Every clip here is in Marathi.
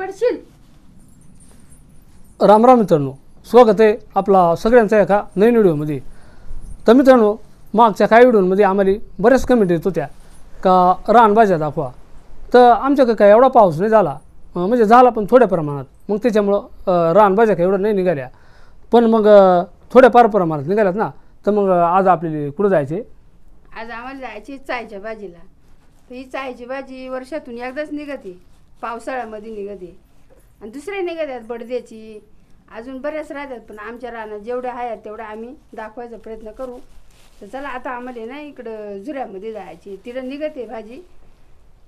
पडशील. राम राम मित्रांनो, स्वागत आहे आपला सगळ्यांचा एका नवीन व्हिडिओमध्ये. तर मित्रांनो, मागच्या काही व्हिडिओमध्ये आम्हाला बऱ्याच कमेंट येत होत्या का रानभाज्या दाखवा. तर आमच्याकडे काय एवढा पाऊस नाही झाला, म्हणजे झाला पण थोड्या प्रमाणात. मग त्याच्यामुळं रानभाज्या काही एवढं नाही निघाल्या, पण मग थोड्याफार प्रमाणात निघाल्यात ना. तर मग आज आपल्याला कुठं जायचे? आज आम्हाला जायची चायच्या भाजीला. तर ही चायची भाजी वर्षातून एकदाच निघते, पावसाळ्यामध्ये निघते. आणि दुसरे निघतात बडद्याची, अजून बऱ्याच राहतात. पण आमच्या रानात जेवढ्या आहेत तेवढ्या आम्ही दाखवायचा प्रयत्न करू. तर चला आता आम्हाला ना इकडं झुऱ्यामध्ये जायची, तिथं निघते भाजी.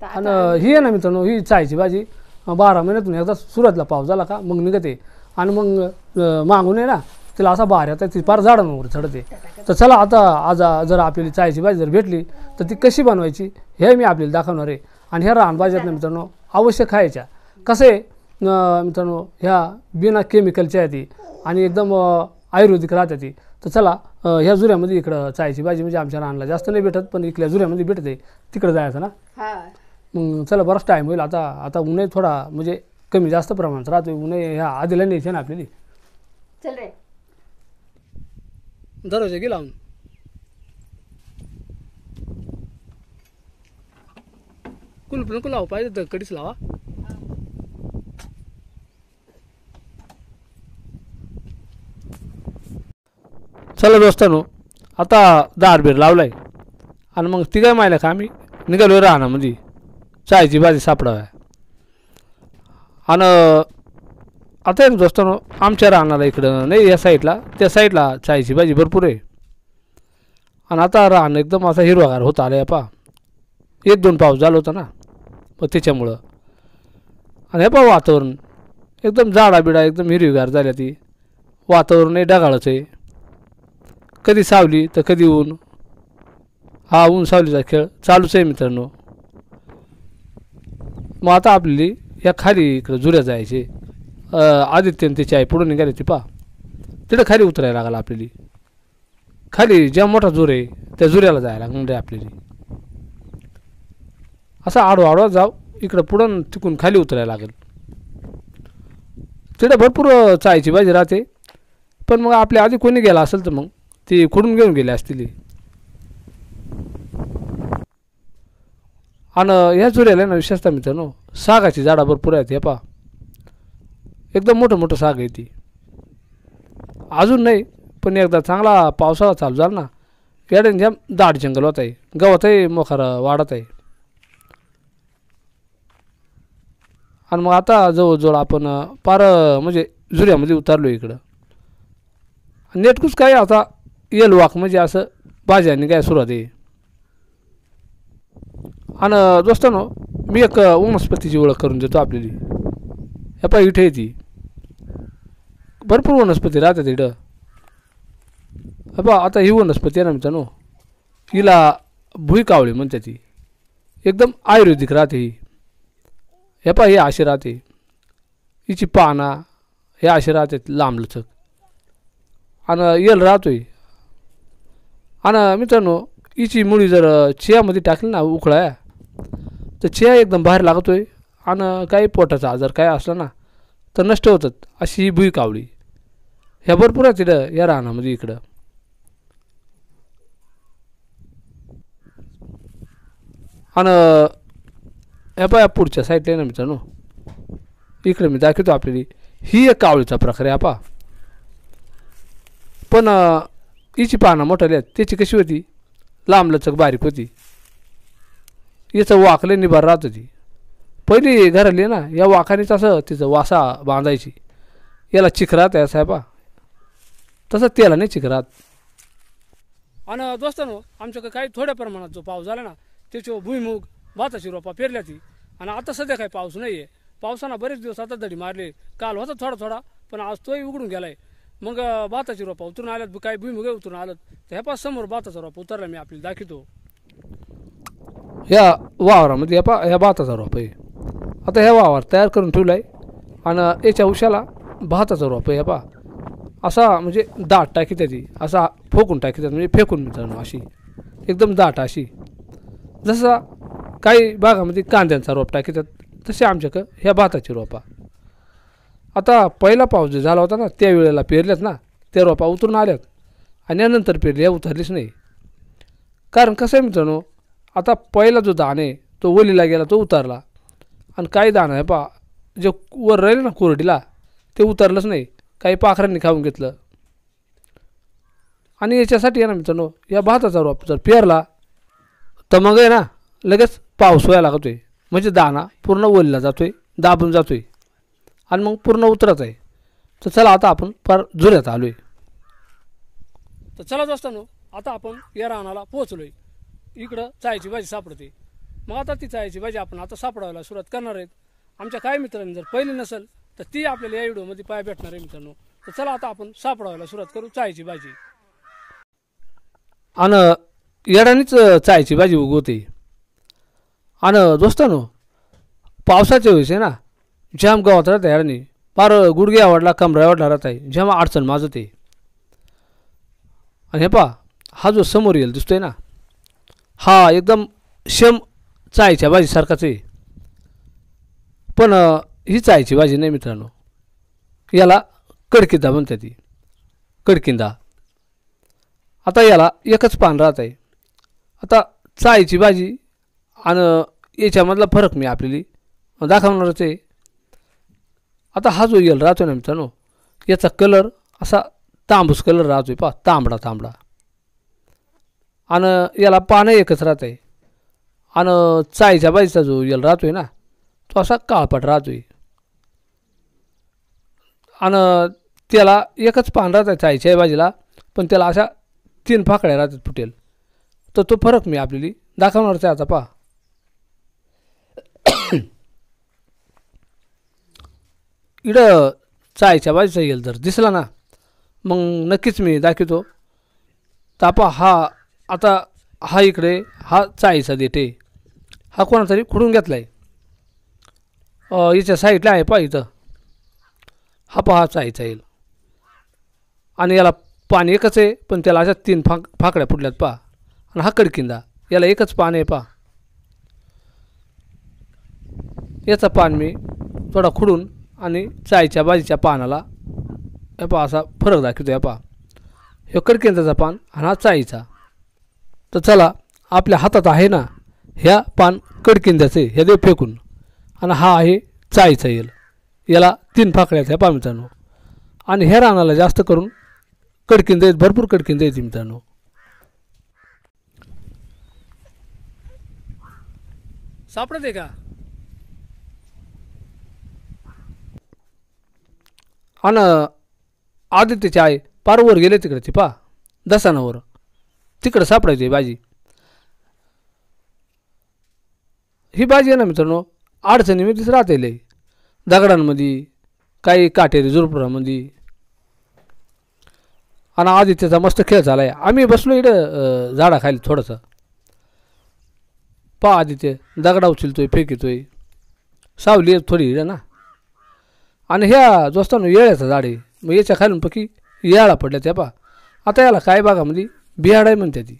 आणि ही आहे ना मित्रांनो, ही चायची भाजी 12 महिन्यातून एकदा सुरुवातीला पाऊस झाला का मग निघते. आणि मग मागून आहे ना तिला असा बाहेर येतात, ती फार झाडांवर चढते. तर चला आता आज जर आपल्याला चायची भाजी जर भेटली तर ती कशी बनवायची हे मी आपल्याला दाखवणार आहे. आणि ह्या रानभाज्यात मित्रांनो अवश्य खायच्या. कसं आहे मित्रांनो, ह्या बिना केमिकलच्या आहे ती आणि एकदम आयुर्वेदिक राहते ती. तर चला ह्या झुऱ्यामध्ये इकडं चायची भाजी म्हणजे आमच्या रानला जास्त नाही भेटत, पण इकडल्या झुऱ्यामध्ये भेटते, तिकडं जायचं ना. मग चला बराच टाईम होईल. आता उन्हाही थोडा म्हणजे कमी जास्त प्रमाणात राहतो. उन्हाही ह्या आधीला न्यायचे ना आपल्याला. चल रे, दरवाजा गेला लावून. कुलप नको लावा, पाहिजे तर कडीच लावा. चला दोस्तांनो, आता दार बीर लावलाय आणि मग ती काय माहिती का आम्ही निघालो रानामध्ये चायची भाजी सापडाव्या. आणि आता एक दोस्तांनो, आमच्या रानाला इकडं नाही, या साईडला त्या साईडला चायची भाजी भरपूर आहे. आणि आता रान एकदम असा हिरवागार होत आला आहे. पा 1-2 पाऊस झाला होता ना, मग त्याच्यामुळं. आणि हे पा वातावरण एकदम झाडाबिडा एकदम हिरवीगार झाल्या. ती वातावरणही ढगाळच आहे, कधी सावली तर कधी ऊन. हा ऊन सावलीचा खेळ चालूच आहे मित्रांनो. मग आता आपली या खाली इकडं झुऱ्या जायचे. आदित्यन त्याची आई पुढे निघाली ती पा, तिथं खाली उतरायला लागला आपल्याला. खाली ज्या मोठा झुर आहे त्या झुऱ्याला जायला लागणार आहे आपल्याला. असा आडवा जाऊ इकडं पुढं तिकून खाली उतरायला लागेल. तिथं भरपूर चायची भाजी राहते. पण मग आपल्या आधी कोणी गेला असेल तर मग ती खुडून घेऊन गेले असतील. आणि ह्या झुऱ्याला ना विशेषतः मित्रांनो सागाची झाडं भरपूर आहेत. हे पा एकदम मोठं मोठं साग आहे. ती अजून नाही, पण एकदा चांगला पावसाळा चालू झाला ना याड्याने ज्या दाट जंगल होत आहे, गवतही मोखार वाढत आहे. आणि मग आता जवळजवळ आपण पार म्हणजे झुऱ्यामध्ये उतरलो इकडं. नेटकूच काय आता येल वाक म्हणजे असं भाज्यांनी काय सुरुवात आहे. आणि दोस्तांनो, मी एक वनस्पतीची ओळख करून देतो आपल्याला. ह्या पा इथे ती भरपूर वनस्पती राहतात इथं. बा आता ही वनस्पती आहे ना मित्रांनो, हिला भुईकावळी म्हणते. ती एकदम आयुर्वेदिक राहते. ही हे पा हे अशी राहते, हिची पाना हे असे राहतात लांबलचक. आणि येल राहतोय. आणि मित्रांनो हिची मुळी जर चियामध्ये टाकली ना उकळ्या, तर चिया एकदम बाहेर लागतोय. आणि काही पोटाचा आजार काय असला ना तर नष्ट होतात. अशी ही भुईकावळी ह्या भरपूर आहेत तिथं या रानामध्ये इकडं. आणि ह्या पा पुढच्या साईडला ना मित्रांनो इकडे मी दाखवतो आपल्याला. ही एक कावळीचा प्रकार आहे पा. पण हिची पानं मोठाली आहेत, त्याची कशी होती लांबलचक बारीक होती. याचं वाकले निभार राहत होती. पहिली घराली ना या वाखानेच असं तिचं वासा बांधायची. याला चिखरात आहे साहेबा, तसं त्याला नाही चिखरात. आणि दोस्तांनो आमच्याकडे काही थोड्या प्रमाणात जो पाऊस झाला ना त्याच्यावर भुईमुग भाताची रोपा पेरल्या ती. आणि आता सध्या काही पाऊस नाही आहे. पावसानं बरेच दिवस आता दडी मारले. काल होता थोडा थोडा, पण आज तोही उघडून गेलाय. मग भाताची रोपा उतरून आल्यात, काही भुईमुगे उतरून आलं. तर ह्या पास समोर भाताचा रोपा उतरला मी आपल्याला दाखवतो. ह्या वावरामध्ये ह्या भाताचा रोप आहे. आता ह्या वावर तयार करून ठेवला आहे. आणि याच्या उशाला भाताचा रोप आहे. पा असा म्हणजे दाट टाकी त्याची असा फोकून टाकीतात, म्हणजे फेकून मित्रांनो अशी एकदम दाट अशी. जसा काही भागामध्ये कांद्यांचा रोप टाकीतात तसे आमच्याकडं ह्या भाताची रोपा आता पहिला पाऊस जो झाला होता ना त्यावेळेला पेरल्यात ना त्या रोपा उतरून आल्यात आणि यानंतर पेरल्या उतरलीच नाही. कारण कसं आहे मित्रांनो, आता पहिला जो दाणा आहे तो ओलीला गेला तो उतरला आणि काही दाणं आहे पा जे वर राहिले ना कोरडीला ते उतरलंच नाही, काही पाखरांनी खाऊन घेतलं. आणि याच्यासाठी आहे ना मित्रांनो, या भाताचा रोप जर पेरला तर मग आहे ना लगेच पाऊस व्हायला लागतो आहे, म्हणजे दाणा पूर्ण ओलीला जातो आहे, दाबून जातो आहे आणि मग पूर्ण उतरत आहे. तर चला आता आपण फार जुऱ्यात आलो आहे. तर चला असताना आता आपण या रानाला पोहोचलो आहे. इकडं चायची भाजी सापडते. मग आता ती चायची भाजी आपण आता सापडायला सुरुवात करणार आहेत. आमच्या काही मित्रांनी जर पहिली नसेल तर ती आपल्याला या व्हिडिओमध्ये पाय भेटणार आहे मित्रांनो. तर चला आता आपण सापडायला सुरुवात करू चायची भाजी. आणि येडानीच चायची भाजी उगवते. आणि दोस्तांनो, पावसाच्या वेळेस आहे ना जाम गावात राहत आहे येडानी, फार गुडघे आवडला कमरा आवडला राहत आहे, जेम अडचण माजत आहे. आणि हे पा हा जो समोर येईल दिसतोय ना हा एकदम शेम चायच्या भाजीसारखाच आहे. पण ही चायची भाजी नाही मित्रांनो, याला कडकिंदा म्हणतात. ती कडकिंदा. आता याला एकच पान राहत आहे. आता चायची भाजी आणि याच्यामधला फरक मी आपल्याला दाखवणारच आहे. आता हा जो येल राहतो ना मित्रांनो, याचा कलर असा तांबूस कलर राहतोय पा, तांबडा तांबडा. आणि याला पानं एकच राहत आहे. आणि चायच्या भाजीचा जो येल राहतोय ना तो असा काळपट राहतोय. आणि त्याला एकच पान राहत आहे चायच्या भाजीला, पण त्याला अशा 3 फाकड्या राहतात फुटेल. तर तो फरक मी आपल्याला दाखवणारच आहे आता पा. इकडं चायच्या भाजीचा येल जर दिसला ना मग नक्कीच मी दाखवतो. तापा हा आता हा इकडे हा चायचा देते, हा कोणातरी खुडून घेतला आहे. याच्या साईडला आहे पा इथं हा पहा चायचा येईल. आणि याला पान एकच आहे पण त्याला अशा 3 फाकड्या फुटल्यात पा. आणि हा कडकिंदा याला एकच पान आहे पा. याचा पान मी थोडा खुडून आणि चायच्या भाजीच्या पानाला हे पहा असा फरक दाखवतो. या पहा हे कडकिंदाचा पान आणि हा चायीचा. तर चला आपल्या हातात आहे ना ह्या पान कडकिंद्याचे हे दे फेकून, आणि हा आहे चायीचा येल. याला 3 फाकड्याचा आहे पा मित्रांनो. आणि ह्या रानाला जास्त करून कडकिंद आहेत, भरपूर कडकिंद येते मित्रांनो. सापडत आहे का? आणि आदित्यची आहे पारवर गेले तिकडे ती पा दसानावर, तिकडे सापडायची भाजी. ही भाजी आहे ना मित्रांनो अडचणीमध्येच राहते लई, दगडांमध्ये काही काटेरी झुरपुरामध्ये. आणि आदित्यचा मस्त खेळ झाला आहे. आम्ही बसलो इकडं झाडाखाली थोडंसं पा. आदित्य दगडा उचलतोय फेकितोय, सावली थोडी इकडं ना. आणि ह्या दोस्तांनो येळ्याचं झाड आहे, मग याच्या खालून पकी येळा पडल्या त्या पा. आता याला काय बागामध्ये बिहाड आहे म्हणते ती.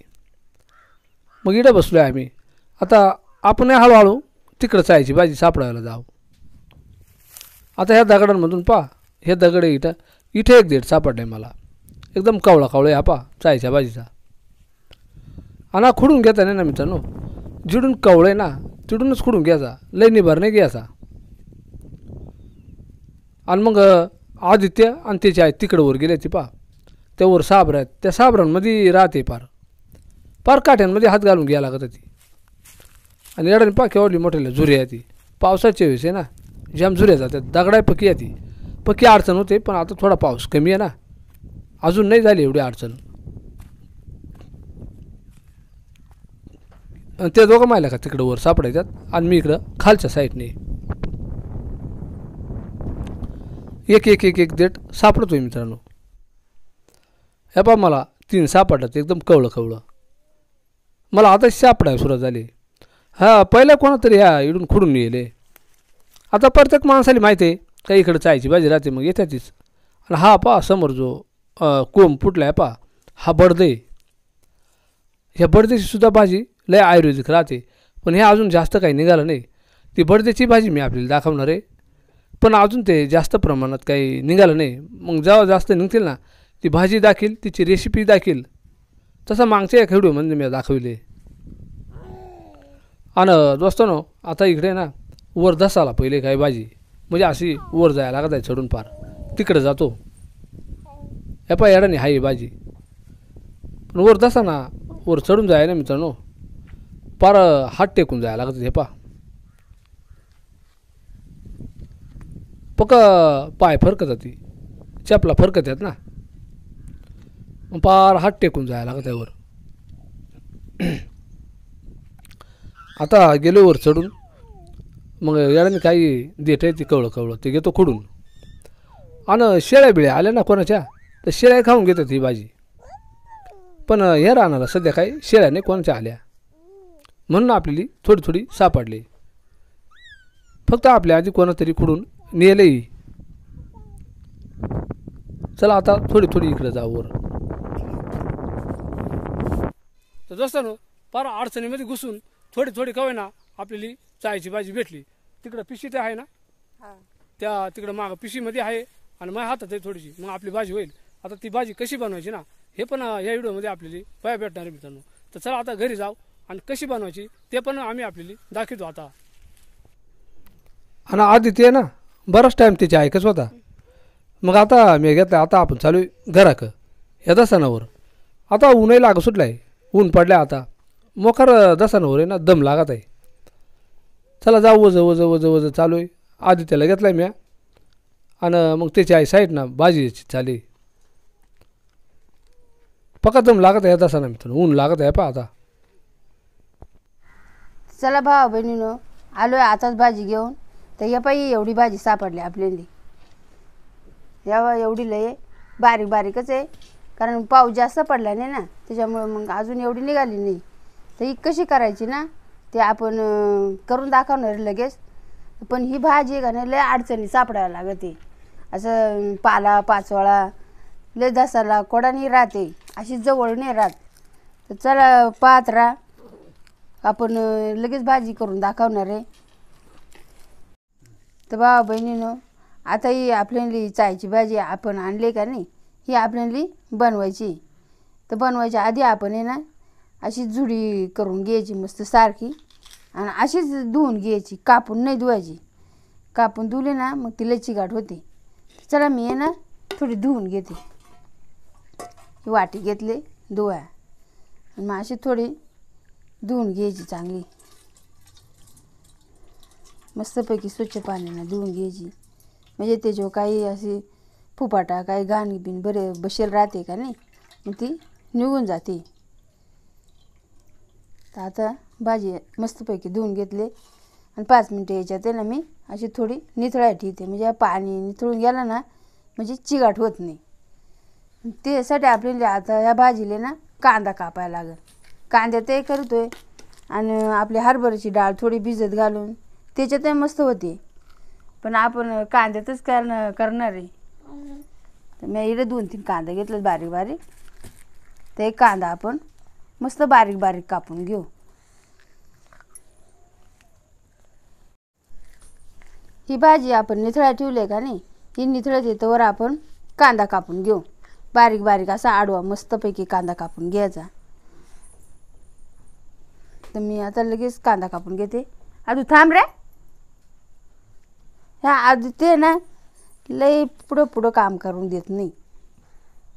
मग इकडं बसलो आहे आम्ही. आता आपण हळूहळू तिकडं चायची भाजी सापडायला जाऊ. आता ह्या दगडांमधून पा हे दगड इथं इथे एक देठ सापडले मला, एकदम कावळा कावळा आहे हा पा चायच्या भाजीचा. आणि खुडून घेता नाही ना मित्रांनो, जिडून कवळं आहे ना तिडूनच खुडून घ्यायचा, लय निभार नाही घ्यायचा. आणि मग आदित्य आणि त्याची आई तिकडं वर गेले ती पा, त्यावर साबरं आहेत, त्या साबरांमध्ये राहते पार पार काठ्यांमध्ये हात घालून घ्यायला लागत ती. आणि एवढ्याने पा केवढली मोठ्याला झुरी आहे ती. पावसाच्या वेळेस आहे ना जाम झुऱ्या जातात, दगडाय पकी आहे ती. पकी अडचण होते, पण आता थोडा पाऊस कमी आहे ना, अजून नाही झाली एवढी अडचण. आणि ते दोघं माहिला का तिकडं वर सापडायच्यात आणि मी इकडं खालच्या साईडने एक एक एक एक देठ सापडतोय मित्रांनो. हे पा मला 3 सापडतात एकदम कवळं कवळं. मला आता सापडायला सुरुवात झाली. हा पहिला कोणातरी ह्या इडून खुडून येले. आता प्रत्येक माणसाला माहिती आहे का इकडं चायची भाजी राहते, मग येतातच. आणि हा पा समोर जो कोंब फुटला आहे पा हा बडदे. ह्या बडदेची सुद्धा भाजी लय आयुर्वेदिक राहते, पण हे अजून जास्त काही निघालं नाही. ती बडदेची भाजी मी आपल्याला दाखवणार आहे. पण अजून ते जास्त प्रमाणात काही निघालं नाही. मग जेव्हा जास्त निघतील ना ती भाजी दाखील, तिची रेसिपी दाखील. तसं मागच्या एक व्हिडिओमध्ये मी दाखवले. आणि दोस्तांनो आता इकडे ना वर धसाला पहिले काही भाजी म्हणजे अशी वर जायला लागत आहे चढून पार तिकडे जातो. या पा येडाने हाय भाजी पण वर धसा ना वर चढून जाय ना मित्रांनो पार हात टेकून जायला लागत. हे पा पक्का पाय फरकत ती चपला फरकत आहेत ना पार हात टेकून जायला लागत आहे वर. आता गेलो वर चढून मग याने काही देत आहे ती कवळं कवळं ते घेतो खुडून. आणि शेळ्या बिळ्या आल्या ना कोणाच्या तर शेळ्या खाऊन घेतात ही भाजी. पण हे राहणारा सध्या काही शेळ्या नाही कोणाच्या आल्या म्हणून आपल्याला थोडी थोडी सापडली. फक्त आपल्या आधी कोणातरी खुडून नेलंही. चला आता थोडी थोडी इकडे जाऊ वर. तर दोस्तांनो फार अडचणीमध्ये घुसून थोडी थोडी कवे ना आपल्याला चायची भाजी भेटली. तिकडं पिशी ते आहे ना त्या तिकडं मागं पिशीमध्ये आहे आणि माझ्या हातात आहे थोडीशी. मग आपली भाजी होईल. आता ती भाजी कशी बनवायची ना हे पण या व्हिडिओमध्ये आपल्याला पाया भेटणार आहे मित्रांनो. तर चला आता घरी जाऊ आणि कशी बनवायची ते पण आम्ही आपल्याला दाखवतो आता. आणि आधी ते ना बराच टाईम त्याची ऐकच होता. मग आता मी घेतला. आता आपण चालू घराक या दसणावर. आता ऊनही लाग सुटलं आहे. ऊन पडलं आता मोकार दसणावर आहे ना दम लागत आहे. चला जाऊ वज वज वज वज चालू आहे. आधी त्याला घेतला आहे मी आणि मग त्याची आई साईड ना भाजीची चाली पक्का दम लागत आहे दसणा मित्रांनो. ऊन लागत आहे पा आता. चला भावा बहिणीनो आलोय आताच भाजी घेऊन. तर या पायी एवढी भाजी सापडली आपल्याला. या एवढी लय बारीक बारीकच आहे कारण पाऊस जास्त पडला नाही ना त्याच्यामुळे मग अजून एवढी निघाली नाही. तर ही कशी करायची ना ते आपण करून दाखवणार लगेच. पण ही भाजी का नाही लय अडचणी सापडायला लागते. असं पाला पाचोळा लय दसाला कोडानी राहते अशी जवळ नाही राहत. तर चला पाहत राहा आपण लगेच भाजी करून दाखवणार आहे. तर भावा बहिणीनो आता ही आपल्याला चायची भाजी आपण आणली का नाही ही आपल्याला बनवायची. तर बनवायच्या आधी आपण आहे ना अशी जुडी करून घ्यायची मस्त सारखी आणि अशीच धुवून घ्यायची. कापून नाही धुवायची. कापून धुवली ना मग ती लय चिकाट होते. चला मी आहे ना थोडी धुवून घेते. वाटी घेतले धुवा आणि मग अशी थोडी धुवून घ्यायची चांगली मस्तपैकी स्वच्छ पाण्यानं धुवून घ्यायची. म्हणजे त्याच्यावर काही अशी फुपाटा काही घाण बिन बरे बसेल राहते का नाही मग ती निघून जाते. तर आता भाजी मस्तपैकी धुवून घेतले आणि 5 मिनटं याच्यात आहे ना मी अशी थोडी निथळायला ठेवते. म्हणजे पाणी निथळून गेलं ना म्हणजे चिकाट होत नाही. त्यासाठी आपल्याला आता ह्या भाजीला ना कांदा कापायला लागेल. कांद्यात ते करतोय आणि आपली हरभऱ्याची डाळ थोडी भिजत घालून त्याच्यातही मस्त होते. पण आपण कांद्यातच करणार आहे. तर मी इकडे 2-3 कांदा घेतले बारीक बारीक. तर एक कांदा आपण मस्त बारीक बारीक कापून घेऊ. ही भाजी आपण निथळा ठेवली का नाही ही निथळत येतोवर आपण कांदा कापून घेऊ. बारीक बारीक असा आडवा मस्तपैकी कांदा कापून घ्यायचा. तर मी आता लगेच कांदा कापून घेते. आधू थांब रे. ह्या आधी ते ना लई पुढं पुढं काम करून देत नाही.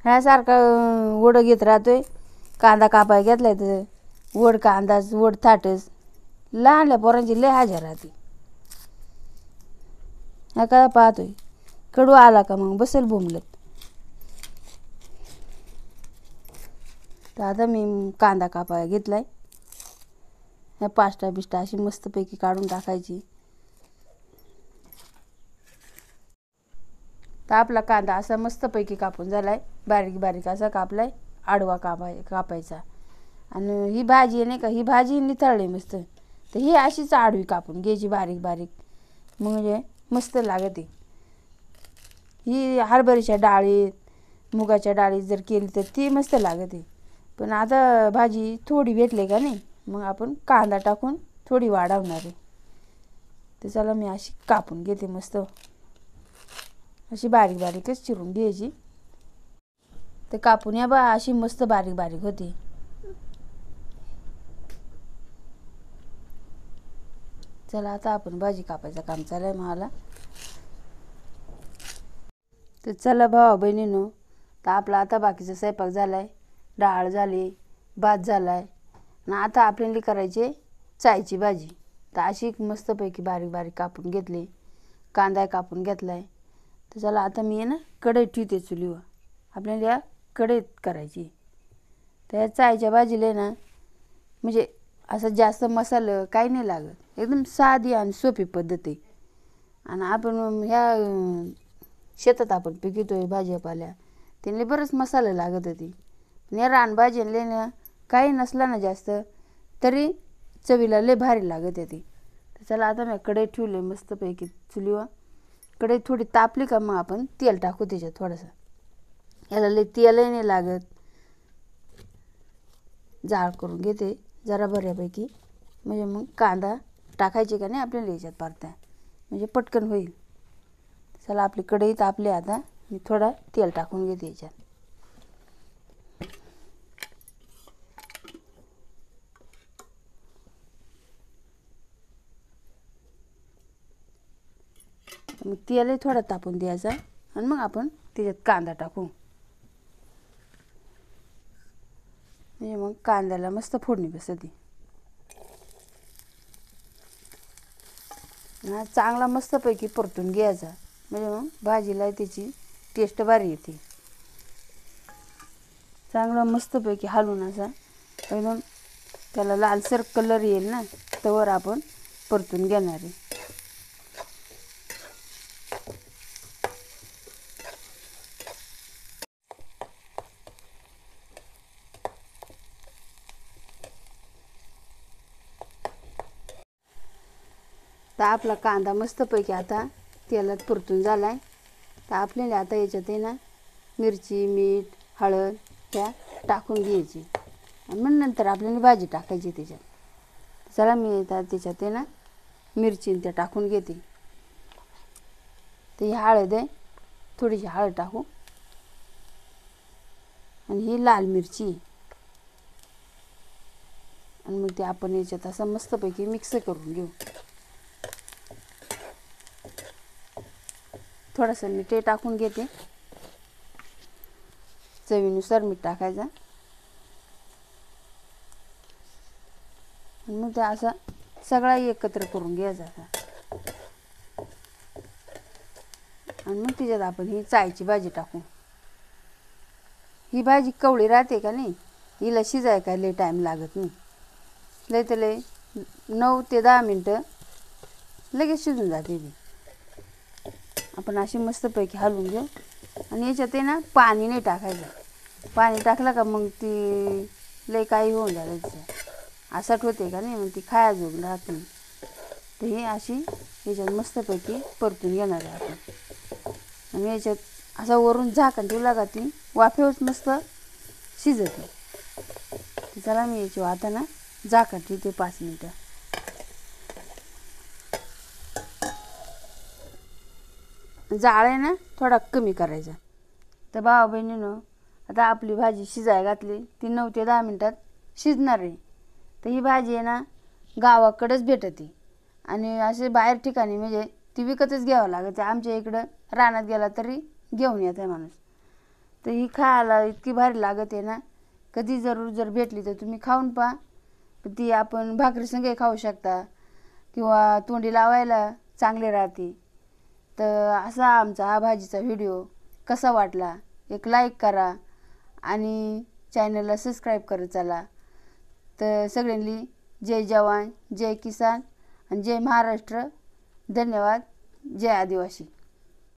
ह्यासारखं वडं घेत राहतोय. कांदा कापाय घेतलाय तर वड कांदाच वड थाटच लहानल्या पोरांची लय हाजर राहते. ह्या का पाहतोय कडू आला का मग बसेल बोंबलत. तर आता मी कांदा कापाय घेतलाय. ह्या पाष्टा बिष्टा अशी मस्तपैकी काढून टाकायची. तर आपला कांदा असा मस्तपैकी कापून झालाय. बारीक बारीक असा कापलाय. आडवा कापायचा. आणि ही भाजी नाही का ही भाजी निथळली मस्त. तर ही अशीच आडवी कापून घ्यायची बारीक बारीक म्हणजे मस्त लागते. ही हरभऱ्याच्या डाळीत मुगाच्या डाळीत जर केली तर ती मस्त लागते. पण आता भाजी थोडी भेटली का नाही मग आपण कांदा टाकून थोडी वाढवणार आहे. तर चला मी अशी कापून घेते मस्त अशी बारीक बारीकच चिरून घ्यायची. तर कापून या बा अशी मस्त बारीक बारीक होती. चला आता आपण भाजी कापायचं काम चालू आहे मला. तर चला भावा बहिणीनो, तर आपला आता बाकीचा स्वयंपाक झालाय. डाळ झाली, भात झालाय आणि आता आपल्याला करायची चायची भाजी. तर अशी मस्तपैकी बारीक बारीक कापून घेतली. कांदा कापून घेतलाय. तर चला आता मी ना कढईत ठेवते चुलीवर. आपल्याला या कढईत करायची. तर या चायच्या भाजीला ना म्हणजे असं जास्त मसाला काही नाही लागत. एकदम साधी आणि सोपी पद्धत आहे. आणि आपण ह्या शेतात आपण पिकवतोय भाजीपाल्या, त्यांना बरंच मसाला लागत होती. पण या रानभाज्यांना ना काही नसला ना जास्त तरी चवीला लय भारी लागत होती. तर चला आता मी कढईत ठेवले मस्तपैकी चुलीवर. कढईत थोडी तापली का मग आपण तेल टाकू त्याच्यात थोडंसं. याला लय तेलही नाही लागत. जाळ करून घेते जरा बऱ्यापैकी, म्हणजे मग कांदा टाकायचे का नाही आपल्याला याच्यात परताय, म्हणजे पटकन होईल. चला आपली कढई तापली. आता मी थोडा तेल टाकून घेते याच्यात. मग तेलही थोडा तापून द्यायचा आणि मग आपण त्याच्यात कांदा टाकू. म्हणजे मग कांद्याला मस्त फोडणी बसते. हा चांगला मस्तपैकी परतून घ्यायचा, म्हणजे मग भाजीला त्याची टेस्ट भारी येते. चांगला मस्तपैकी हलवून असा एकदम त्याला लालसर कलर येईल ना तवर आपण परतून घेणार आहे. तर आपला कांदा मस्तपैकी आता तेलात परतून झाला आहे. तर आपल्याला आता याच्यात आहे ना मिरची, मीठ, हळद ह्या टाकून घ्यायची आणि मग नंतर आपल्याला भाजी टाकायची त्याच्यात. चला मी आता त्याच्यात आहे ना मिरची त्या टाकून घेते. तर ही हळद आहे, थोडीशी हळद टाकू आणि ही लाल मिरची आणि मग ते आपण याच्यात असं मस्तपैकी मिक्स करून घेऊ. थोडंसं मीठ टाकून घेते, चवीनुसार मीठ टाकायचं. मग ते असं सगळा एकत्र करून घ्यायचा. आणि मग त्याच्यात आपण ही चायची भाजी टाकू. ही भाजी कवळी राहते का नाही, हिला शिजाय काय लय टाईम लागत नाही. लय तर लय 9 ते 10 मिनटं लगेच शिजून जाते ती. आपण अशी मस्तपैकी हलवून घेऊ आणि याच्यात आहे ना पाणी नाही टाकायचं. पाणी टाकलं का मग ती लय काही होऊन जातं तिचं, असट होते का नाही, मग ती खायाजोग राहत नाही. तर ही अशी याच्यात मस्तपैकी परतून घेणार आहे आपण. आणि याच्यात असा वरून झाकण ठेवला का ती वाफेवच मस्त शिजते. चला मी याची आता ना झाकण ठेवते 5 मिनटं. जाळ आहे ना थोडा कमी करायचा. तर भावा बहिणीनं आता आपली भाजी शिजाय घातली. ती 9 ते 10 मिनटात शिजणार आहे. तर ही भाजी आहे ना गावाकडेच भेटते आणि असे बाहेर ठिकाणी म्हणजे ती विकतच घ्यावं लागते. आमच्या इकडं रानात गेला तरी घेऊन येत आहे माणूस. तर ही खायला इतकी भारी लागत आहे ना, कधी जर भेटली तर तुम्ही खाऊन पहा. ती आपण भाकरीसंगही खाऊ शकता किंवा तोंडी लावायला चांगले राहते. तर असा आमचा हा भाजीचा व्हिडिओ कसा वाटला एक लाईक करा आणि चॅनलला सबस्क्राईब करत चला. तर सगळ्यांनी जय जवान, जय किसान आणि जय महाराष्ट्र. धन्यवाद. जय आदिवासी.